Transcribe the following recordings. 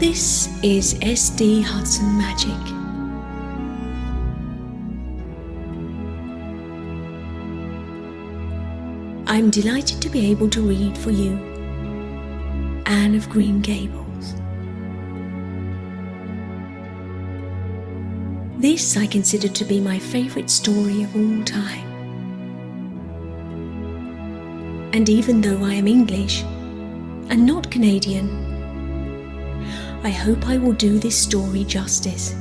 This is SD Hudson Magic. I'm delighted to be able to read for you Anne of Green Gables. This I consider to be my favourite story of all time. And even though I am English and not Canadian, I hope I will do this story justice.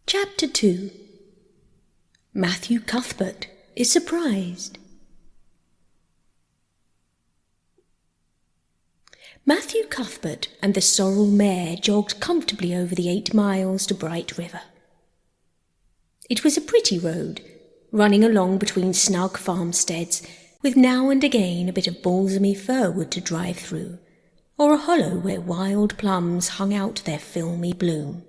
Chapter 2. Matthew Cuthbert is surprised. Matthew Cuthbert and the sorrel mare jogged comfortably over the 8 miles to Bright River. It was a pretty road, running along between snug farmsteads, with now and again a bit of balsamy firwood to drive through, or a hollow where wild plums hung out their filmy bloom.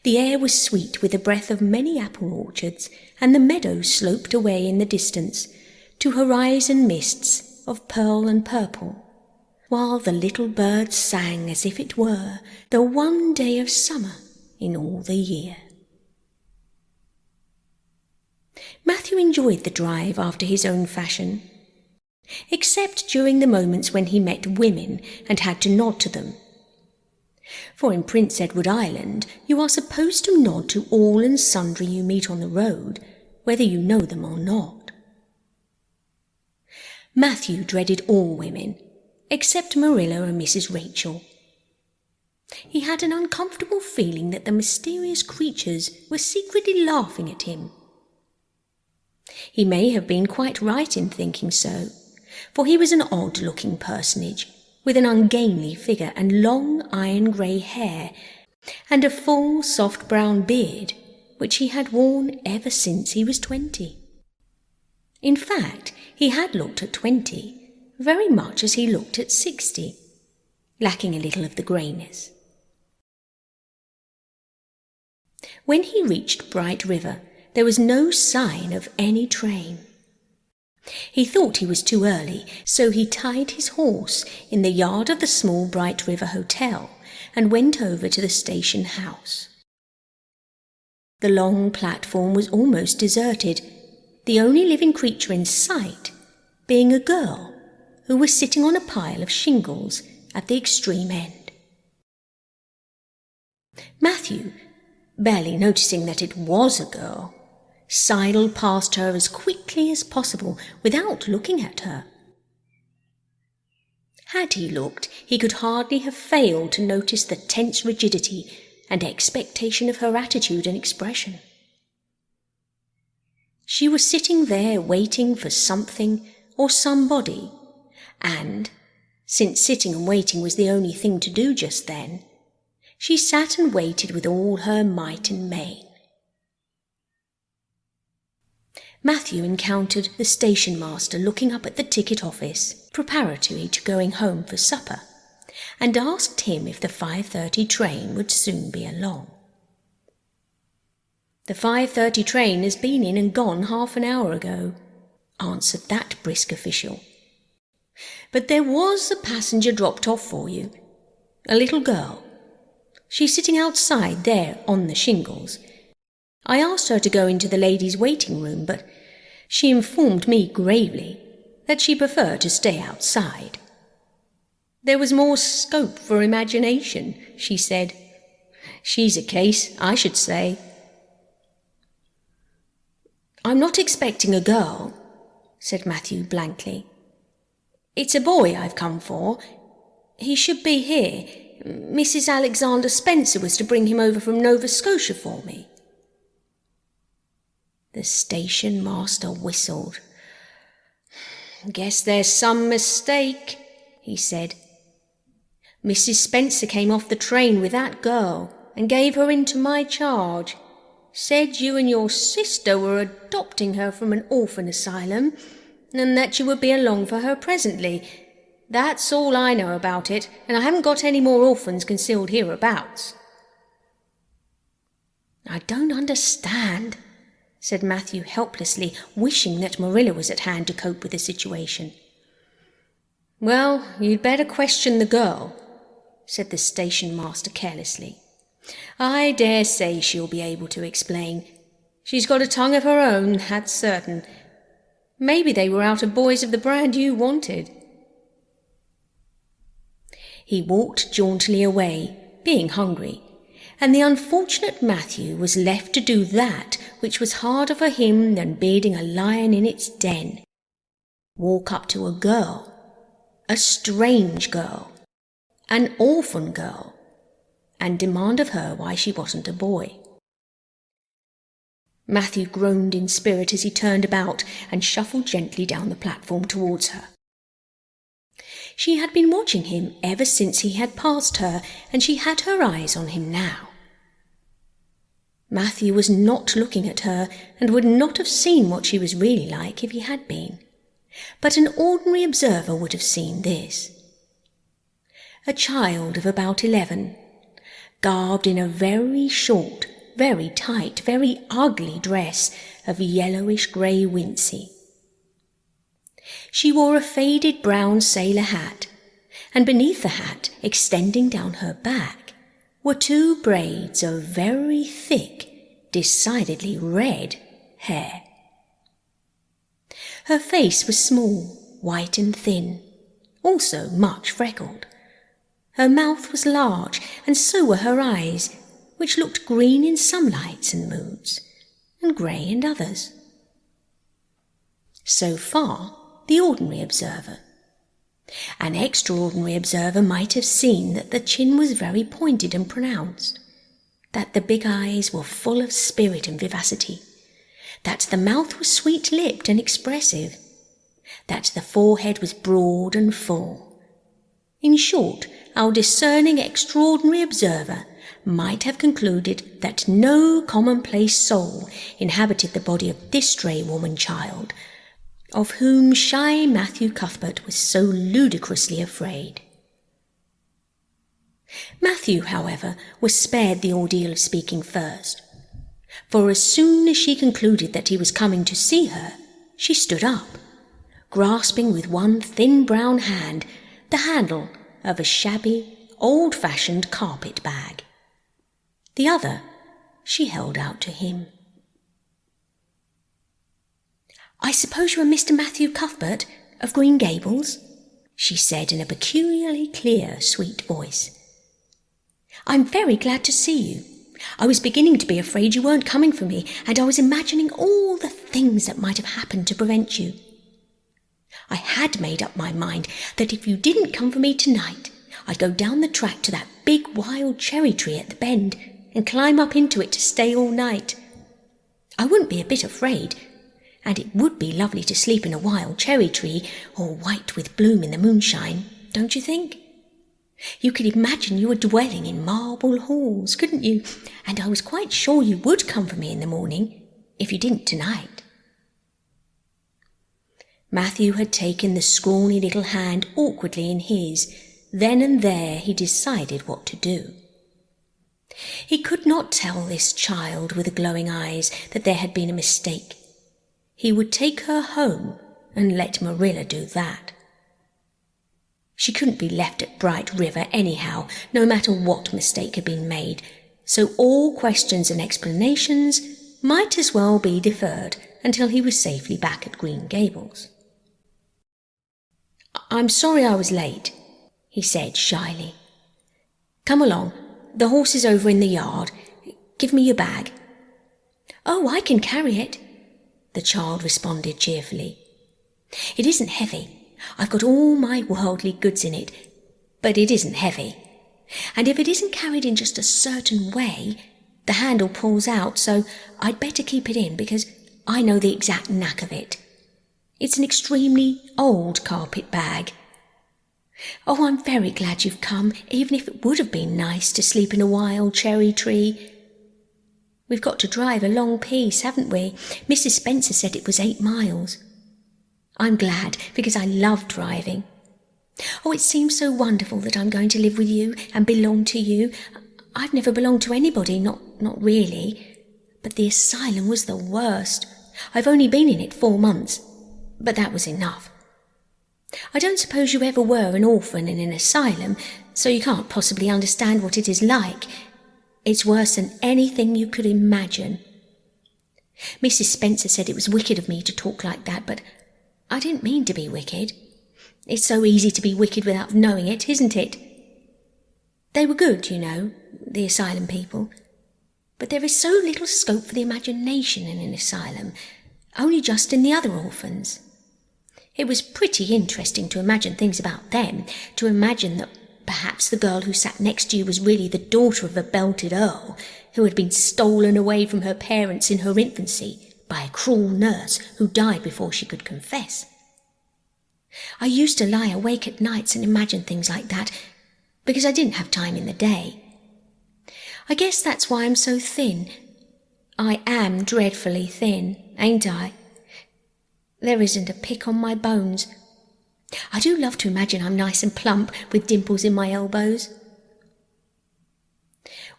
The air was sweet with the breath of many apple orchards, and the meadow sloped away in the distance to horizon mists of pearl and purple, while the little birds sang as if it were the one day of summer in all the year. Matthew enjoyed the drive after his own fashion, except during the moments when he met women and had to nod to them. For in Prince Edward Island you are supposed to nod to all and sundry you meet on the road, whether you know them or not. Matthew dreaded all women, except Marilla and Mrs. Rachel. He had an uncomfortable feeling that the mysterious creatures were secretly laughing at him. He may have been quite right in thinking so, for he was an odd-looking personage, with an ungainly figure and long iron-grey hair, and a full, soft brown beard, which he had worn ever since he was 20. In fact, he had looked at 20, very much as he looked at 60, lacking a little of the greyness. When he reached Bright River, there was no sign of any train. He thought he was too early, so he tied his horse in the yard of the small Bright River Hotel and went over to the station house. The long platform was almost deserted, the only living creature in sight being a girl who was sitting on a pile of shingles at the extreme end. Matthew, barely noticing that it was a girl, sidled past her as quickly as possible without looking at her. Had he looked, he could hardly have failed to notice the tense rigidity and expectation of her attitude and expression. She was sitting there waiting for something or somebody, and, since sitting and waiting was the only thing to do just then, she sat and waited with all her might and main. Matthew encountered the station master looking up at the ticket office, preparatory to going home for supper, and asked him if the 5:30 train would soon be along. "The 5:30 train has been in and gone half an hour ago," answered that brisk official. "But there was a passenger dropped off for you, a little girl. She's sitting outside there on the shingles. I asked her to go into the ladies' waiting room, but she informed me gravely that she preferred to stay outside. There was more scope for imagination, she said. She's a case, I should say." "I'm not expecting a girl," said Matthew blankly. "It's a boy I've come for. He should be here. Mrs. Alexander Spencer was to bring him over from Nova Scotia for me." The station master whistled. "Guess there's some mistake," he said. "Mrs. Spencer came off the train with that girl and gave her into my charge. Said you and your sister were adopting her from an orphan asylum, and that you would be along for her presently. That's all I know about it, and I haven't got any more orphans concealed hereabouts." "I don't understand," said Matthew helplessly, wishing that Marilla was at hand to cope with the situation. "Well, you'd better question the girl," said the station master carelessly. "I dare say she'll be able to explain. She's got a tongue of her own, that's certain. Maybe they were out of boys of the brand you wanted." He walked jauntily away, being hungry, and the unfortunate Matthew was left to do that which was harder for him than bearding a lion in its den. Walk up to a girl, a strange girl, an orphan girl, and demand of her why she wasn't a boy. Matthew groaned in spirit as he turned about and shuffled gently down the platform towards her. She had been watching him ever since he had passed her, and she had her eyes on him now. Matthew was not looking at her, and would not have seen what she was really like if he had been. But an ordinary observer would have seen this. A child of about 11, garbed in a very short, very tight, very ugly dress of yellowish grey wincey. She wore a faded brown sailor hat, and beneath the hat, extending down her back, were 2 braids of very thick, decidedly red hair. Her face was small, white and thin, also much freckled. Her mouth was large, and so were her eyes, which looked green in some lights and moods, and grey in others. So far, the ordinary observer. An extraordinary observer might have seen that the chin was very pointed and pronounced, that the big eyes were full of spirit and vivacity, that the mouth was sweet-lipped and expressive, that the forehead was broad and full. In short, our discerning extraordinary observer might have concluded that no commonplace soul inhabited the body of this stray woman-child, of whom shy Matthew Cuthbert was so ludicrously afraid. Matthew, however, was spared the ordeal of speaking first, for as soon as she concluded that he was coming to see her, she stood up, grasping with one thin brown hand the handle of a shabby, old-fashioned carpet bag. The other she held out to him. "I suppose you are Mr. Matthew Cuthbert of Green Gables?" she said in a peculiarly clear, sweet voice. "I'm very glad to see you. I was beginning to be afraid you weren't coming for me, and I was imagining all the things that might have happened to prevent you. I had made up my mind that if you didn't come for me tonight, I'd go down the track to that big wild cherry tree at the bend and climb up into it to stay all night. I wouldn't be a bit afraid, and it would be lovely to sleep in a wild cherry tree, all white with bloom in the moonshine, don't you think? You could imagine you were dwelling in marble halls, couldn't you? And I was quite sure you would come for me in the morning, if you didn't tonight." Matthew had taken the scrawny little hand awkwardly in his. Then and there he decided what to do. He could not tell this child with the glowing eyes that there had been a mistake. He would take her home and let Marilla do that. She couldn't be left at Bright River anyhow, no matter what mistake had been made, so all questions and explanations might as well be deferred until he was safely back at Green Gables. "I'm sorry I was late," he said shyly. "Come along, the horse is over in the yard. Give me your bag." "Oh, I can carry it," the child responded cheerfully. "It isn't heavy. I've got all my worldly goods in it, but it isn't heavy. And if it isn't carried in just a certain way, the handle pulls out, so I'd better keep it in because I know the exact knack of it. It's an extremely old carpet bag. Oh, I'm very glad you've come, even if it would have been nice to sleep in a wild cherry tree. We've got to drive a long piece, haven't we? Mrs. Spencer said it was 8 miles. I'm glad, because I love driving. Oh, it seems so wonderful that I'm going to live with you and belong to you. I've never belonged to anybody, not really. But the asylum was the worst. I've only been in it 4 months, but that was enough. I don't suppose you ever were an orphan in an asylum, so you can't possibly understand what it is like. It's worse than anything you could imagine. Mrs. Spencer said it was wicked of me to talk like that, but I didn't mean to be wicked. It's so easy to be wicked without knowing it, isn't it? They were good, you know, the asylum people. But there is so little scope for the imagination in an asylum, only just in the other orphans. It was pretty interesting to imagine things about them, to imagine that perhaps the girl who sat next to you was really the daughter of a belted earl, who had been stolen away from her parents in her infancy by a cruel nurse who died before she could confess. I used to lie awake at nights and imagine things like that, because I didn't have time in the day. I guess that's why I'm so thin. I am dreadfully thin, ain't I? There isn't a pick on my bones. I do love to imagine I'm nice and plump with dimples in my elbows.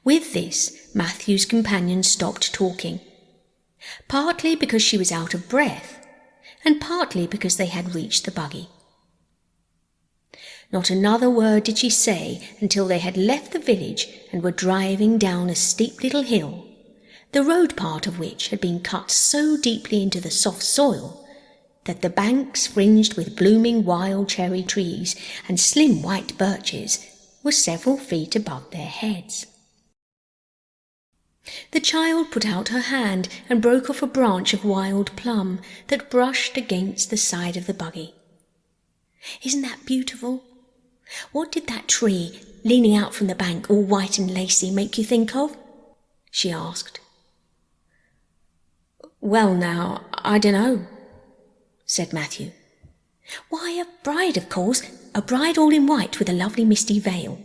With this, Matthew's companion stopped talking, partly because she was out of breath, and partly because they had reached the buggy. Not another word did she say until they had left the village and were driving down a steep little hill, the road part of which had been cut so deeply into the soft soil that the banks, fringed with blooming wild cherry trees and slim white birches, were several feet above their heads. The child put out her hand and broke off a branch of wild plum that brushed against the side of the buggy. Isn't that beautiful? What did that tree, leaning out from the bank, all white and lacy, make you think of? She asked. Well now, I dunno, said Matthew. Why, a bride, of course, a bride all in white with a lovely misty veil.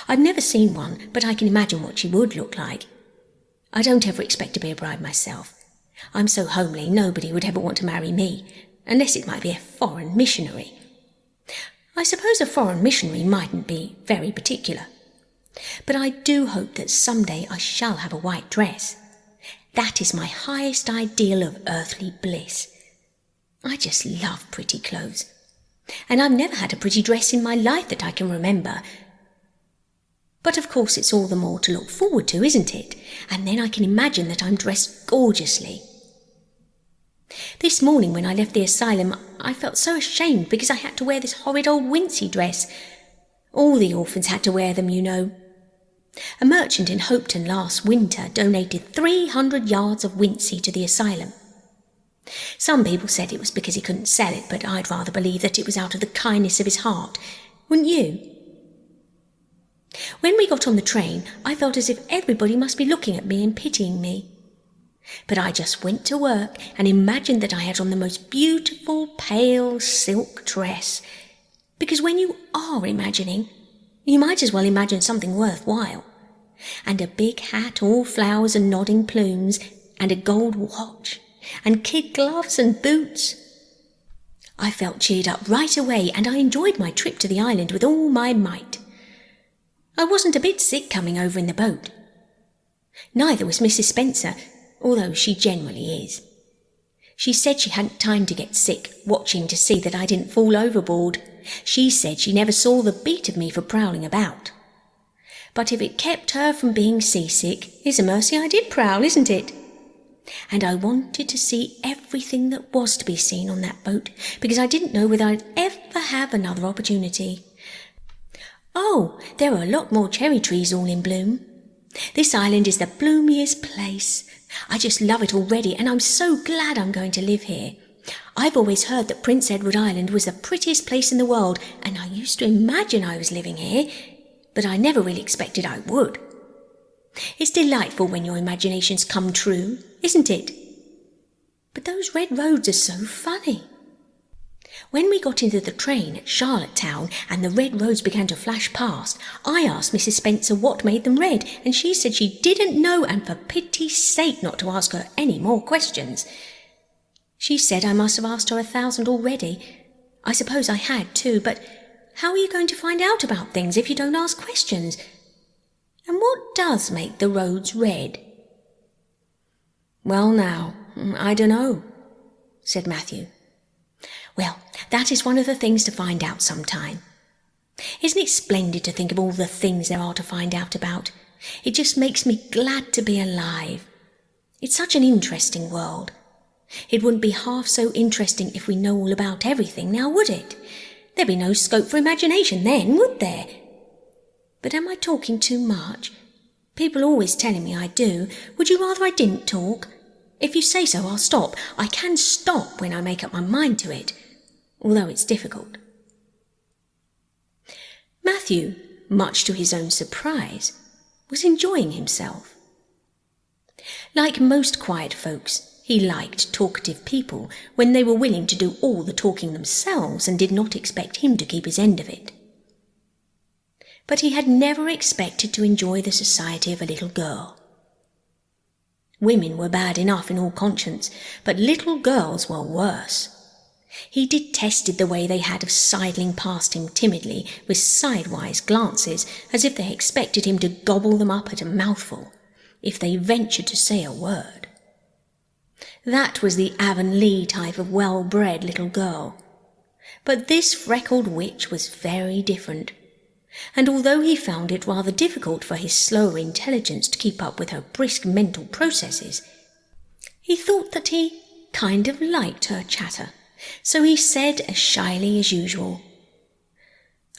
I've never seen one, but I can imagine what she would look like. I don't ever expect to be a bride myself. I'm so homely nobody would ever want to marry me, unless it might be a foreign missionary. I suppose a foreign missionary mightn't be very particular. But I do hope that someday I shall have a white dress. That is my highest ideal of earthly bliss. I just love pretty clothes. And I've never had a pretty dress in my life that I can remember. But of course it's all the more to look forward to, isn't it? And then I can imagine that I'm dressed gorgeously. This morning when I left the asylum, I felt so ashamed because I had to wear this horrid old wincey dress. All the orphans had to wear them, you know. A merchant in Hopetoun last winter donated 300 yards of wincey to the asylum. Some people said it was because he couldn't sell it, but I'd rather believe that it was out of the kindness of his heart. Wouldn't you? When we got on the train, I felt as if everybody must be looking at me and pitying me. But I just went to work and imagined that I had on the most beautiful pale silk dress, because when you are imagining, you might as well imagine something worthwhile. And a big hat, all flowers and nodding plumes, and a gold watch, and kid gloves and boots. I felt cheered up right away, and I enjoyed my trip to the island with all my might. I wasn't a bit sick coming over in the boat. Neither was Mrs. Spencer, although she generally is. She said she hadn't time to get sick, watching to see that I didn't fall overboard. She said she never saw the beat of me for prowling about. But if it kept her from being seasick, it's a mercy I did prowl, isn't it? And I wanted to see everything that was to be seen on that boat, because I didn't know whether I'd ever have another opportunity. Oh, there are a lot more cherry trees all in bloom. This island is the bloomiest place. I just love it already, and I'm so glad I'm going to live here. I've always heard that Prince Edward Island was the prettiest place in the world, and I used to imagine I was living here, but I never really expected I would. It's delightful when your imaginations come true, isn't it? But those red roads are so funny. When we got into the train at Charlottetown and the red roads began to flash past, I asked Mrs. Spencer what made them red, and she said she didn't know, and for pity's sake not to ask her any more questions. She said I must have asked her 1,000 already. I suppose I had too, but how are you going to find out about things if you don't ask questions? And what does make the roads red? Well now, I dunno, said Matthew. Well, that is one of the things to find out sometime. Isn't it splendid to think of all the things there are to find out about? It just makes me glad to be alive. It's such an interesting world. It wouldn't be half so interesting if we know all about everything, now would it? There'd be no scope for imagination then, would there? But am I talking too much? People are always telling me I do. Would you rather I didn't talk? If you say so, I'll stop. I can stop when I make up my mind to it, although it's difficult. Matthew, much to his own surprise, was enjoying himself. Like most quiet folks, he liked talkative people when they were willing to do all the talking themselves and did not expect him to keep his end of it. But he had never expected to enjoy the society of a little girl. Women were bad enough in all conscience, but little girls were worse. He detested the way they had of sidling past him timidly with sidewise glances, as if they expected him to gobble them up at a mouthful, if they ventured to say a word. That was the Avonlea type of well-bred little girl. But this freckled witch was very different, and although he found it rather difficult for his slower intelligence to keep up with her brisk mental processes, he thought that he kind of liked her chatter, so he said as shyly as usual,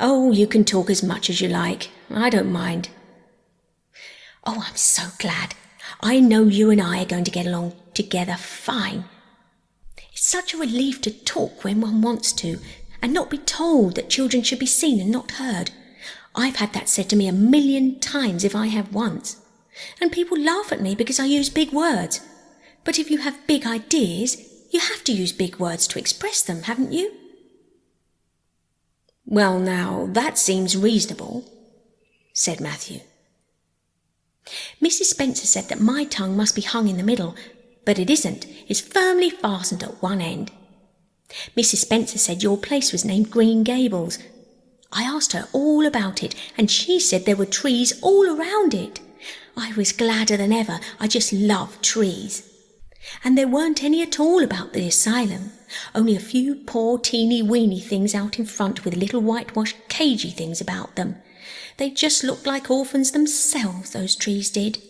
"Oh, you can talk as much as you like. I don't mind." "Oh, I'm so glad. I know you and I are going to get along together fine. It's such a relief to talk when one wants to, and not be told that children should be seen and not heard. I've had that said to me 1,000,000 times if I have once, and people laugh at me because I use big words. But if you have big ideas, you have to use big words to express them, haven't you?" "Well now, that seems reasonable," said Matthew. "Mrs. Spencer said that my tongue must be hung in the middle, but it isn't. It's firmly fastened at one end. Mrs. Spencer said your place was named Green Gables. I asked her all about it, and she said there were trees all around it. I was gladder than ever. I just love trees. And there weren't any at all about the asylum, only a few poor teeny-weeny things out in front with little whitewashed cagey things about them. They just looked like orphans themselves, those trees did.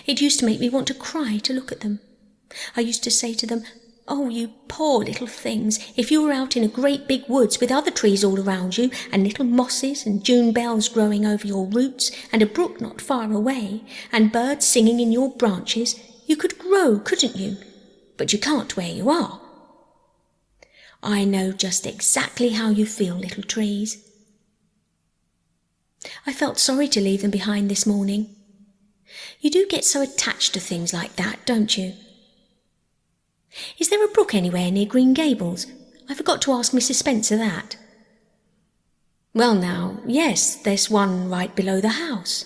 It used to make me want to cry to look at them. I used to say to them, 'Oh, you poor little things, if you were out in a great big woods with other trees all around you, and little mosses and June bells growing over your roots, and a brook not far away, and birds singing in your branches, you could grow, couldn't you? But you can't where you are.' I know just exactly how you feel, little trees." I felt sorry to leave them behind this morning. You do get so attached to things like that, don't you? Is there a brook anywhere near Green Gables? I forgot to ask Mrs. Spencer that. "Well now, yes, there's one right below the house."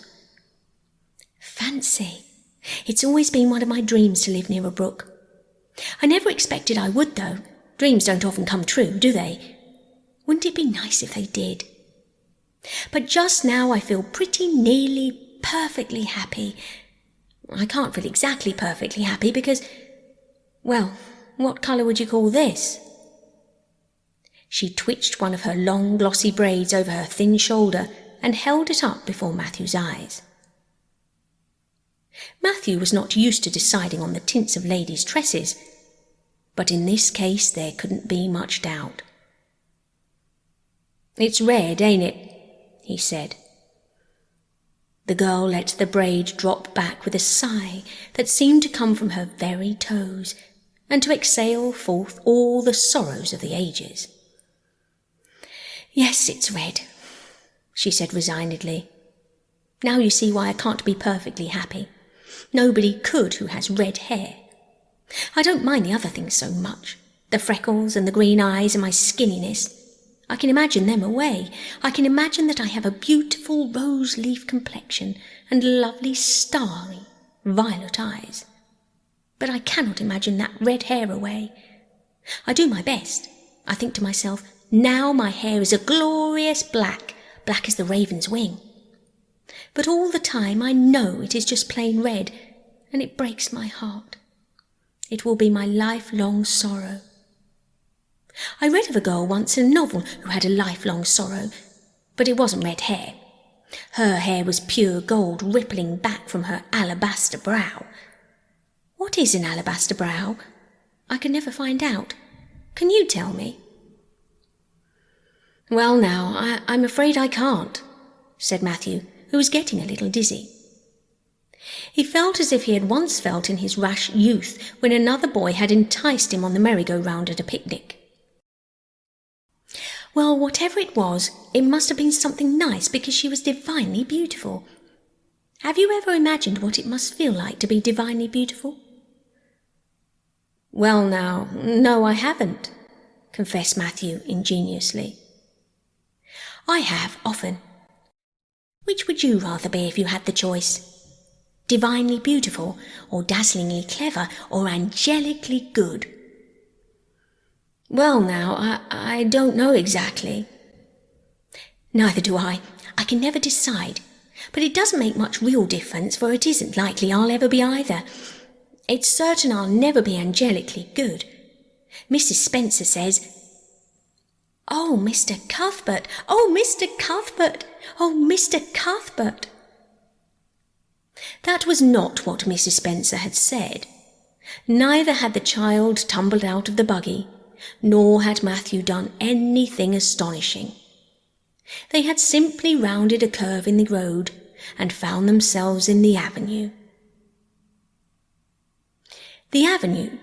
Fancy! It's always been one of my dreams to live near a brook. I never expected I would, though. Dreams don't often come true, do they? Wouldn't it be nice if they did? But just now I feel pretty nearly perfectly happy. I can't feel exactly perfectly happy because, well, what colour would you call this? She twitched one of her long glossy braids over her thin shoulder and held it up before Matthew's eyes. Matthew was not used to deciding on the tints of ladies' tresses, but in this case there couldn't be much doubt. "It's red, ain't it?" he said. The girl let the braid drop back with a sigh that seemed to come from her very toes, and to exhale forth all the sorrows of the ages. "Yes, it's red," she said resignedly. "Now you see why I can't be perfectly happy. Nobody could who has red hair. I don't mind the other things so much, the freckles and the green eyes and my skinniness. I can imagine them away. I can imagine that I have a beautiful rose-leaf complexion and lovely starry violet eyes. But I cannot imagine that red hair away. I do my best. I think to myself, now my hair is a glorious black, black as the raven's wing. But all the time I know it is just plain red, and it breaks my heart. It will be my lifelong sorrow. I read of a girl once in a novel who had a lifelong sorrow, but it wasn't red hair. Her hair was pure gold rippling back from her alabaster brow. What is an alabaster brow? I can never find out. Can you tell me? Well now, I'm afraid I can't, said Matthew, who was getting a little dizzy. He felt as if he had once felt in his rash youth when another boy had enticed him on the merry-go-round at a picnic. Well, whatever it was, it must have been something nice because she was divinely beautiful. Have you ever imagined what it must feel like to be divinely beautiful? Well now, no, I haven't, confessed Matthew ingenuously. I have, often. Which would you rather be if you had the choice? Divinely beautiful, or dazzlingly clever, or angelically good? Well now, I don't know exactly. Neither do I. I can never decide. But it doesn't make much real difference, for it isn't likely I'll ever be either. It's certain I'll never be angelically good. Mrs. Spencer says, "Oh, Mr. Cuthbert! Oh, Mr. Cuthbert! Oh, Mr. Cuthbert!" That was not what Mrs. Spencer had said. Neither had the child tumbled out of the buggy, nor had Matthew done anything astonishing. They had simply rounded a curve in the road and found themselves in the avenue. The avenue,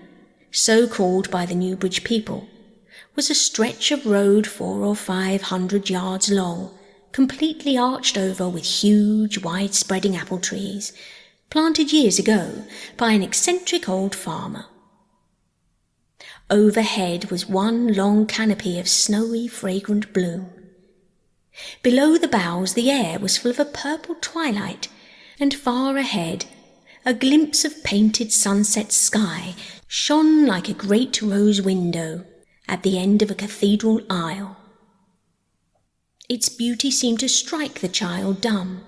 so called by the Newbridge people, was a stretch of road 400 or 500 yards long, completely arched over with huge, wide-spreading apple trees, planted years ago by an eccentric old farmer. Overhead was one long canopy of snowy, fragrant bloom. Below the boughs the air was full of a purple twilight, and far ahead a glimpse of painted sunset sky shone like a great rose window at the end of a cathedral aisle. Its beauty seemed to strike the child dumb.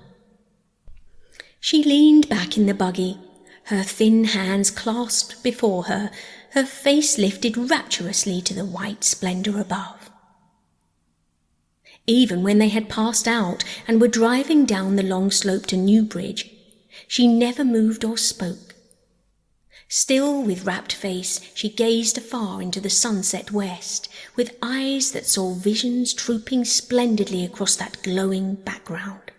She leaned back in the buggy, her thin hands clasped before her, her face lifted rapturously to the white splendour above. Even when they had passed out and were driving down the long slope to Newbridge, she never moved or spoke. Still, with rapt face, she gazed afar into the sunset west, with eyes that saw visions trooping splendidly across that glowing background.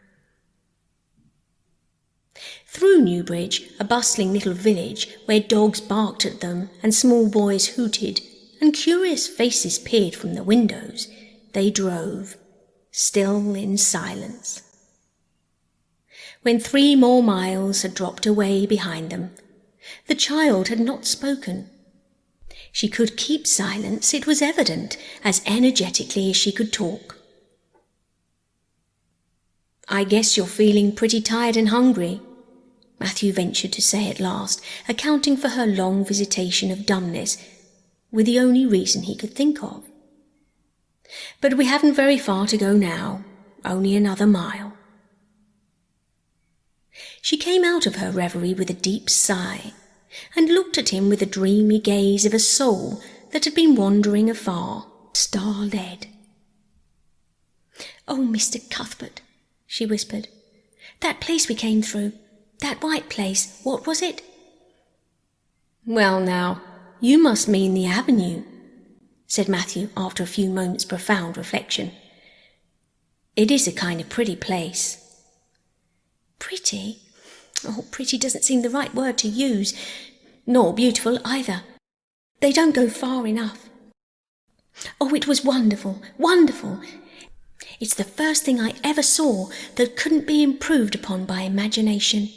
Through Newbridge, a bustling little village where dogs barked at them and small boys hooted and curious faces peered from the windows, they drove, still in silence. When 3 more miles had dropped away behind them, the child had not spoken. She could keep silence, it was evident, as energetically as she could talk. "I guess you're feeling pretty tired and hungry," Matthew ventured to say at last, accounting for her long visitation of dumbness, with the only reason he could think of. "But we haven't very far to go now, only another mile." She came out of her reverie with a deep sigh, and looked at him with the dreamy gaze of a soul that had been wandering afar, star-led. "Oh, Mr. Cuthbert," she whispered, "that place we came through, that white place, what was it?" "Well now, you must mean the avenue," said Matthew after a few moments' profound reflection. "It is a kind of pretty place." "Pretty? Oh, pretty doesn't seem the right word to use, nor beautiful either. They don't go far enough. Oh, it was wonderful, wonderful. It's the first thing I ever saw that couldn't be improved upon by imagination.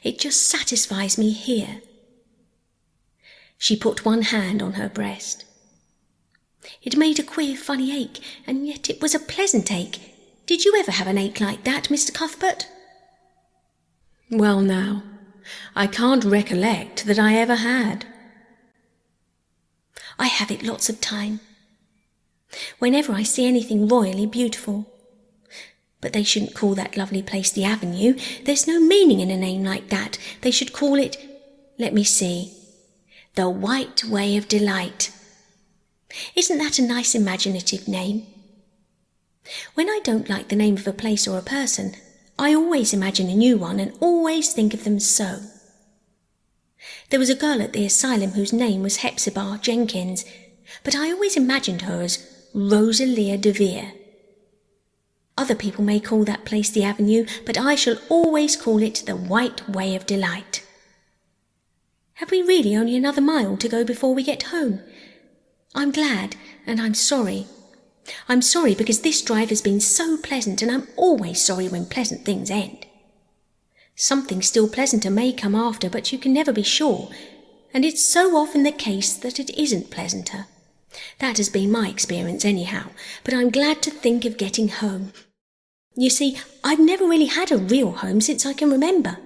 It just satisfies me here." She put one hand on her breast. It made a queer, funny ache, and yet it was a pleasant ache. Did you ever have an ache like that, Mr. Cuthbert? "Well now, I can't recollect that I ever had." "I have it lots of time. Whenever I see anything royally beautiful. But they shouldn't call that lovely place the Avenue. There's no meaning in a name like that. They should call it, let me see, The White Way of Delight. Isn't that a nice imaginative name? When I don't like the name of a place or a person, I always imagine a new one and always think of them so. There was a girl at the asylum whose name was Hepzibah Jenkins, but I always imagined her as Rosalia de Vere. Other people may call that place the Avenue, but I shall always call it the White Way of Delight. Have we really only another mile to go before we get home? I'm glad, and I'm sorry. I'm sorry because this drive has been so pleasant, and I'm always sorry when pleasant things end. Something still pleasanter may come after, but you can never be sure, and it's so often the case that it isn't pleasanter. That has been my experience anyhow, but I'm glad to think of getting home. You see, I've never really had a real home since I can remember.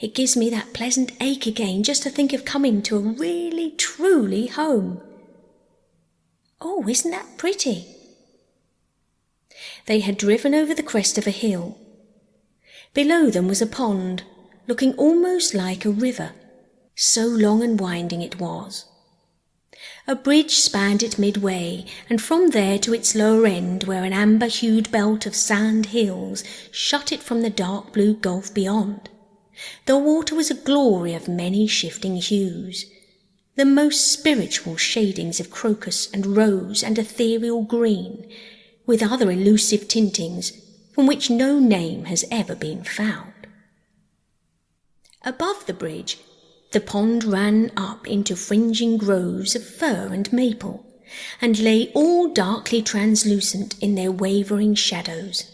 It gives me that pleasant ache again just to think of coming to a really, truly home. Oh, isn't that pretty? They had driven over the crest of a hill. Below them was a pond, looking almost like a river, so long and winding it was. A bridge spanned it midway, and from there to its lower end, where an amber-hued belt of sand hills shut it from the dark blue gulf beyond. The water was a glory of many shifting hues, the most spiritual shadings of crocus and rose and ethereal green, with other elusive tintings from which no name has ever been found. Above the bridge, the pond ran up into fringing groves of fir and maple, and lay all darkly translucent in their wavering shadows.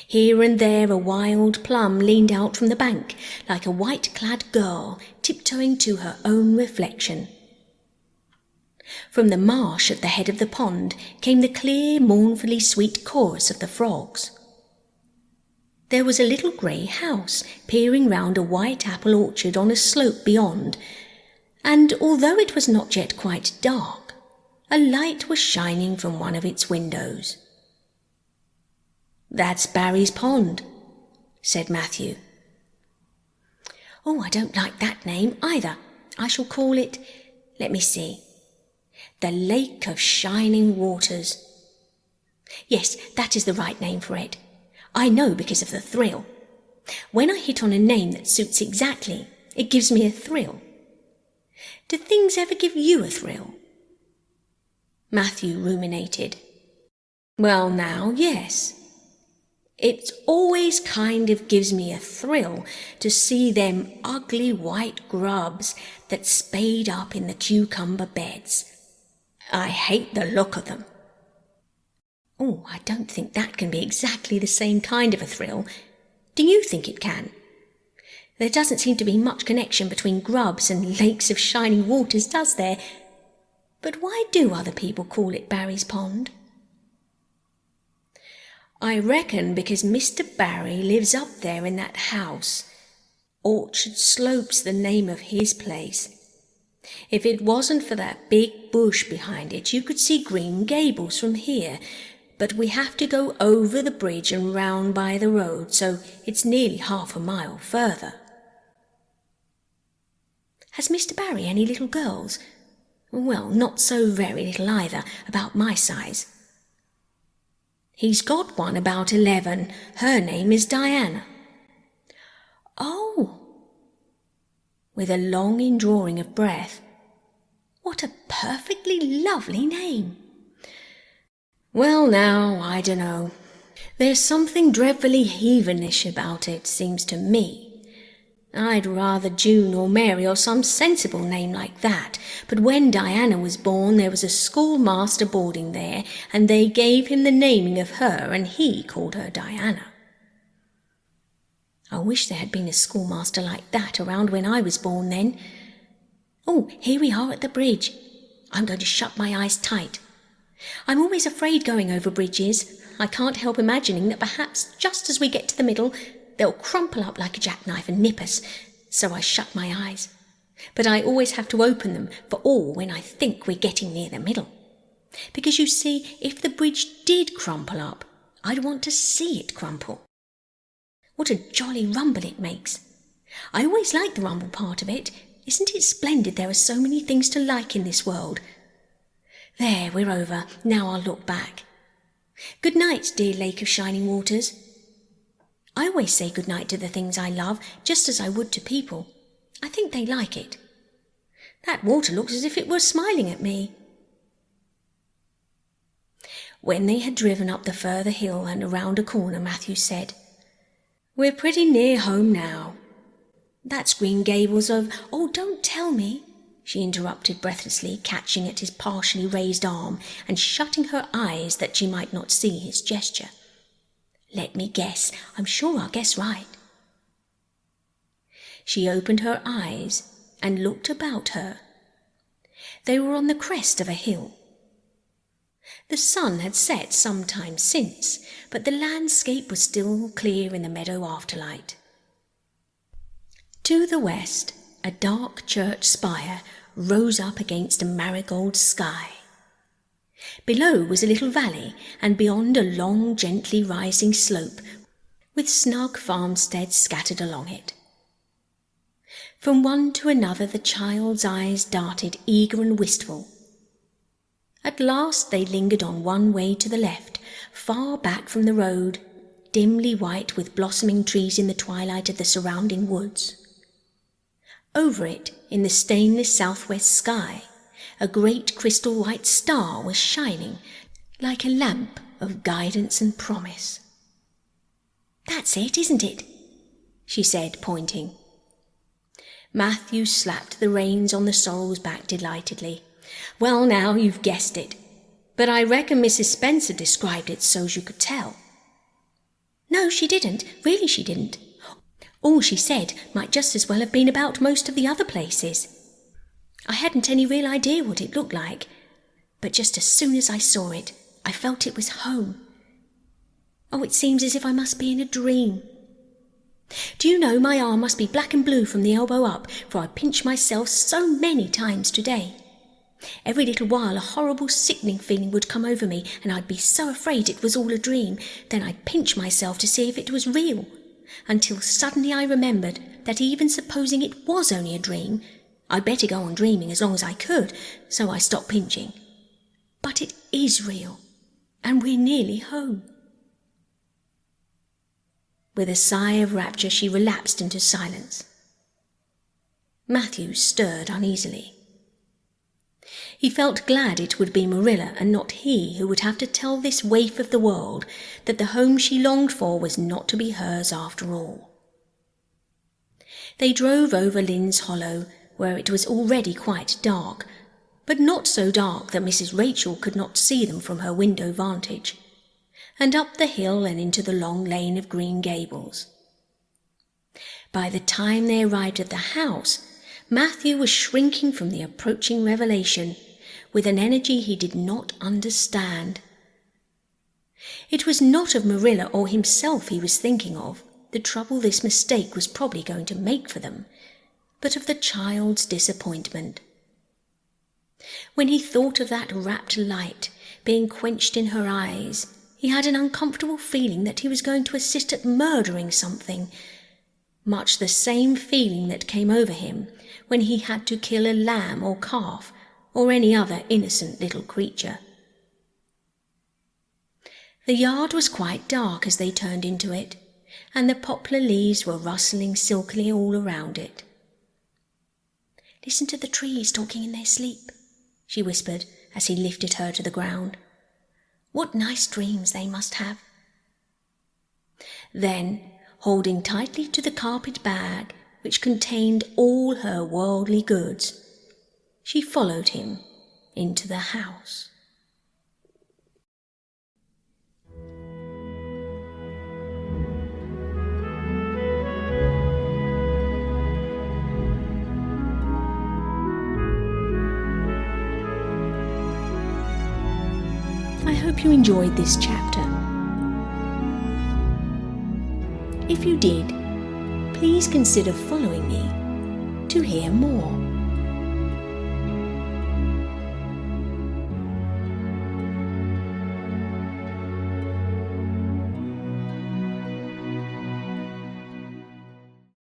Here and there a wild plum leaned out from the bank, like a white-clad girl tiptoeing to her own reflection. From the marsh at the head of the pond came the clear, mournfully sweet chorus of the frogs. There was a little grey house peering round a white apple orchard on a slope beyond, and although it was not yet quite dark, a light was shining from one of its windows. "That's Barry's Pond," said Matthew. "Oh, I don't like that name either. I shall call it, let me see, the Lake of Shining Waters. Yes, that is the right name for it. I know because of the thrill. When I hit on a name that suits exactly, it gives me a thrill. Do things ever give you a thrill?" Matthew ruminated. "Well now, yes. It always kind of gives me a thrill to see them ugly white grubs that spade up in the cucumber beds. I hate the look of them." "Oh, I don't think that can be exactly the same kind of a thrill. Do you think it can? There doesn't seem to be much connection between grubs and lakes of shining waters, does there? But why do other people call it Barry's Pond?" "I reckon because Mr. Barry lives up there in that house. Orchard Slope's the name of his place. If it wasn't for that big bush behind it, you could see Green Gables from here, but we have to go over the bridge and round by the road, so it's nearly half a mile further." "Has Mr. Barry any little girls?" "Well, not so very little either, about my size." "He's got one about 11. Her name is Diana." "Oh!" With a long indrawing of breath. "What a perfectly lovely name." "Well now, I dunno. There's something dreadfully heathenish about it, seems to me. I'd rather June or Mary or some sensible name like that, but when Diana was born there was a schoolmaster boarding there, and they gave him the naming of her, and he called her Diana." "I wish there had been a schoolmaster like that around when I was born then. Oh, here we are at the bridge. I'm going to shut my eyes tight. I'm always afraid going over bridges. I can't help imagining that perhaps just as we get to the middle, they'll crumple up like a jackknife and nip us, so I shut my eyes. But I always have to open them for all when I think we're getting near the middle. Because you see, if the bridge did crumple up, I'd want to see it crumple. What a jolly rumble it makes. I always like the rumble part of it. Isn't it splendid there are so many things to like in this world? There, we're over. Now I'll look back. Good night, dear Lake of Shining Waters. I always say good night to the things I love, just as I would to people. I think they like it. That water looks as if it were smiling at me. When they had driven up the further hill and around a corner, Matthew said, "We're pretty near home now." "That's Green Gables of—" "Oh, don't tell me," she interrupted breathlessly, catching at his partially raised arm and shutting her eyes that she might not see his gesture. "Let me guess. I'm sure I'll guess right." She opened her eyes and looked about her. They were on the crest of a hill. The sun had set some time since, but the landscape was still clear in the meadow afterlight. To the west, a dark church spire rose up against a marigold sky. Below was a little valley, and beyond a long, gently rising slope, with snug farmsteads scattered along it. From one to another the child's eyes darted, eager and wistful. At last they lingered on one way to the left, far back from the road, dimly white with blossoming trees in the twilight of the surrounding woods. Over it, in the stainless southwest sky, a great crystal white star was shining, like a lamp of guidance and promise. "That's it, isn't it?" she said, pointing. Matthew slapped the reins on the sorrel's back delightedly. "Well, now, you've guessed it. But I reckon Mrs. Spencer described it so's you could tell." "No, she didn't. Really she didn't. All she said might just as well have been about most of the other places. I hadn't any real idea what it looked like, but just as soon as I saw it, I felt it was home. Oh, it seems as if I must be in a dream. Do you know, my arm must be black and blue from the elbow up, for I pinched myself so many times today. Every little while a horrible sickening feeling would come over me, and I'd be so afraid it was all a dream. Then I'd pinch myself to see if it was real, until suddenly I remembered that even supposing it was only a dream, I'd better go on dreaming as long as I could, so I stopped pinching. But it is real, and we're nearly home." With a sigh of rapture she relapsed into silence. Matthew stirred uneasily. He felt glad it would be Marilla and not he who would have to tell this waif of the world that the home she longed for was not to be hers after all. They drove over Lynn's Hollow, where it was already quite dark, but not so dark that Mrs. Rachel could not see them from her window vantage, and up the hill and into the long lane of Green Gables. By the time they arrived at the house, Matthew was shrinking from the approaching revelation with an energy he did not understand. It was not of Marilla or himself he was thinking of, the trouble this mistake was probably going to make for them, but of the child's disappointment. When he thought of that rapt light being quenched in her eyes, he had an uncomfortable feeling that he was going to assist at murdering something, much the same feeling that came over him when he had to kill a lamb or calf or any other innocent little creature. The yard was quite dark as they turned into it, and the poplar leaves were rustling silkily all around it. "Listen to the trees talking in their sleep," she whispered as he lifted her to the ground. "What nice dreams they must have." Then, holding tightly to the carpet bag which contained all her worldly goods, she followed him into the house. I hope you enjoyed this chapter. If you did, please consider following me to hear more.